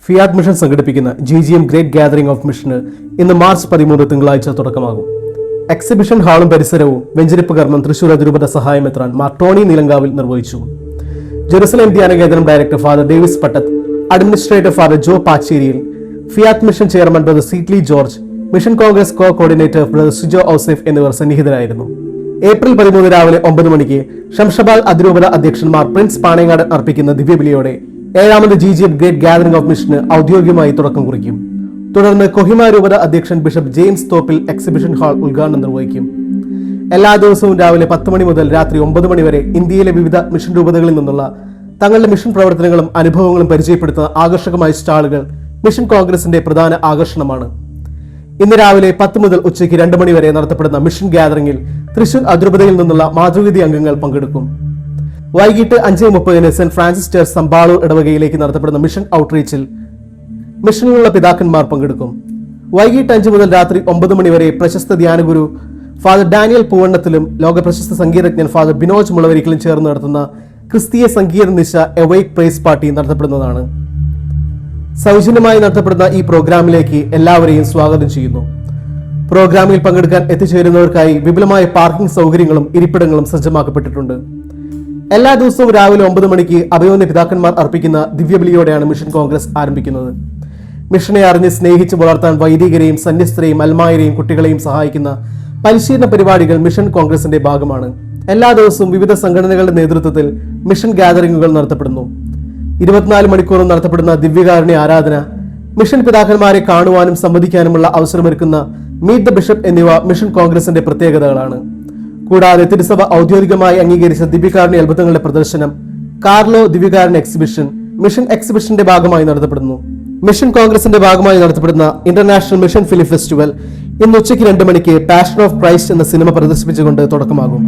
Fiat mission സംഘടിപ്പിക്കുന്ന GGM great gathering of മിഷന് ഇന്ന് March 13 തിങ്കളാഴ്ച തുടക്കമാകും. എക്സിബിഷൻ ഹാളും പരിസരവും വെഞ്ചരിപ്പ് കർമ്മം തൃശൂർ അതിരൂപത സഹായമെത്രാൻ മാർ ടോണി നിലങ്കാവിൽ നിർവഹിച്ചു. ജെറുസലേം ധ്യാന കേന്ദ്രം director father Davis Pattath, administrator father Joe Pacheriyil, Fiat mission chairman brother സീറ്റ്ലി George, mission congress coordinator brother Sujo Ouseph എന്നിവർ സന്നിഹിതരായിരുന്നു. ഏപ്രിൽ 13 രാവിലെ 9 മണിക്ക് ശംഷബാദ് അതിരൂപത അധ്യക്ഷന്മാർ പ്രിൻസ് പാണേങ്ങാട് അർപ്പിക്കുന്ന ദിവ്യബലിയോടെ 7ാമത് GGM ഗ്രേറ്റ് ഗാദറിംഗ് ഓഫ് മിഷന് ഔദ്യോഗികമായി തുടക്കം കുറിക്കും. തുടർന്ന് കൊഹിമ രൂപത അധ്യക്ഷൻ bishop James Thoppil exhibition hall ഉദ്ഘാടനം നിർവഹിക്കും. എല്ലാ ദിവസവും രാവിലെ 10 മണി മുതൽ രാത്രി 9 മണി വരെ ഇന്ത്യയിലെ വിവിധ മിഷൻ രൂപതകളിൽ നിന്നുള്ള തങ്ങളുടെ മിഷൻ പ്രവർത്തനങ്ങളും അനുഭവങ്ങളും പരിചയപ്പെടുത്തുന്ന ആകർഷകമായ സ്റ്റാളുകൾ മിഷൻ കോൺഗ്രസിന്റെ പ്രധാന ആകർഷണമാണ്. ഇന്ന് രാവിലെ 10 മുതൽ ഉച്ചയ്ക്ക് 2 മണി വരെ നടത്തപ്പെടുന്ന മിഷൻ ഗാദറിംഗിൽ തൃശൂർ അതിരൂപതയിൽ നിന്നുള്ള മാതൃവേദി അംഗങ്ങൾ പങ്കെടുക്കും. വൈകിട്ട് 5:30 സെന്റ് ഫ്രാൻസിസ് ചർച്ച് സമ്പാളൂർ ഇടവകയിലേക്ക് നടത്തപ്പെടുന്ന മിഷൻ ഔട്ട്റീച്ചിൽ മിഷനിലുള്ള പിതാക്കന്മാർ പങ്കെടുക്കും. വൈകിട്ട് 5 മുതൽ രാത്രി 9 മണി വരെ പ്രശസ്ത ധ്യാനഗുരു ഫാദർ ഡാനിയൽ പൂവണ്ണത്തിലും ലോക പ്രശസ്ത സംഗീതജ്ഞൻ ഫാദർ ബിനോജ് മുളവരിക്കലും ചേർന്ന് നടത്തുന്ന ക്രിസ്തീയ സംഗീത നിശ എവൈക്ക് പ്രൈസ് പാർട്ടി നടത്തപ്പെടുന്നതാണ്. സൗജന്യമായി നടത്തപ്പെടുന്ന ഈ പ്രോഗ്രാമിലേക്ക് എല്ലാവരെയും സ്വാഗതം ചെയ്യുന്നു. പ്രോഗ്രാമിൽ പങ്കെടുക്കാൻ എത്തിച്ചേരുന്നവർക്കായി വിപുലമായ പാർക്കിംഗ് സൗകര്യങ്ങളും ഇരിപ്പിടങ്ങളും സജ്ജമാക്കപ്പെട്ടിട്ടുണ്ട്. എല്ലാ ദിവസവും രാവിലെ 9 മണിക്ക് അഭിമന്യ പിതാക്കന്മാർ അർപ്പിക്കുന്ന ദിവ്യബലിയോടെയാണ് മിഷൻ കോൺഗ്രസ് ആരംഭിക്കുന്നത്. മിഷനെ അറിഞ്ഞ് സ്നേഹിച്ച് വളർത്താൻ വൈദികരെയും സന്യസ്തരെയും അൽമായരെയും കുട്ടികളെയും സഹായിക്കുന്ന പരിശീലന പരിപാടികൾ മിഷൻ കോൺഗ്രസിന്റെ ഭാഗമാണ്. എല്ലാ ദിവസവും വിവിധ സംഘടനകളുടെ നേതൃത്വത്തിൽ മിഷൻ ഗാദറിംഗുകൾ നടത്തപ്പെടുന്നു. 24 മണിക്കൂറും നടത്തപ്പെടുന്ന ദിവ്യകാരുണ്യ ആരാധന, മിഷൻ പിതാക്കന്മാരെ കാണുവാനും സംവദിക്കാനുമുള്ള അവസരമൊരുക്കുന്ന മീറ്റ് ദ ബിഷപ്പ് എന്നിവ മിഷൻ കോൺഗ്രസിന്റെ പ്രത്യേകതകളാണ്. കൂടാതെ തിരുസഭ ഔദ്യോഗികമായി അംഗീകരിച്ച ദിവ്യകാരുണ്യ അത്ഭുതങ്ങളുടെ പ്രദർശനം കാർലോ ദിവ്യകാരുണ്യ എക്സിബിഷൻ മിഷൻ എക്സിബിഷന്റെ ഭാഗമായി നടത്തപ്പെടുന്നു. മിഷൻ കോൺഗ്രസിന്റെ ഭാഗമായി നടത്തപ്പെടുന്ന ഇന്റർനാഷണൽ മിഷൻ ഫിലിം ഫെസ്റ്റിവൽ ഇന്ന് ഉച്ചയ്ക്ക് 2 മണിക്ക് പാഷൻ ഓഫ് ക്രൈസ്റ്റ് എന്ന സിനിമ പ്രദർശിപ്പിച്ചുകൊണ്ട് തുടക്കമാകും.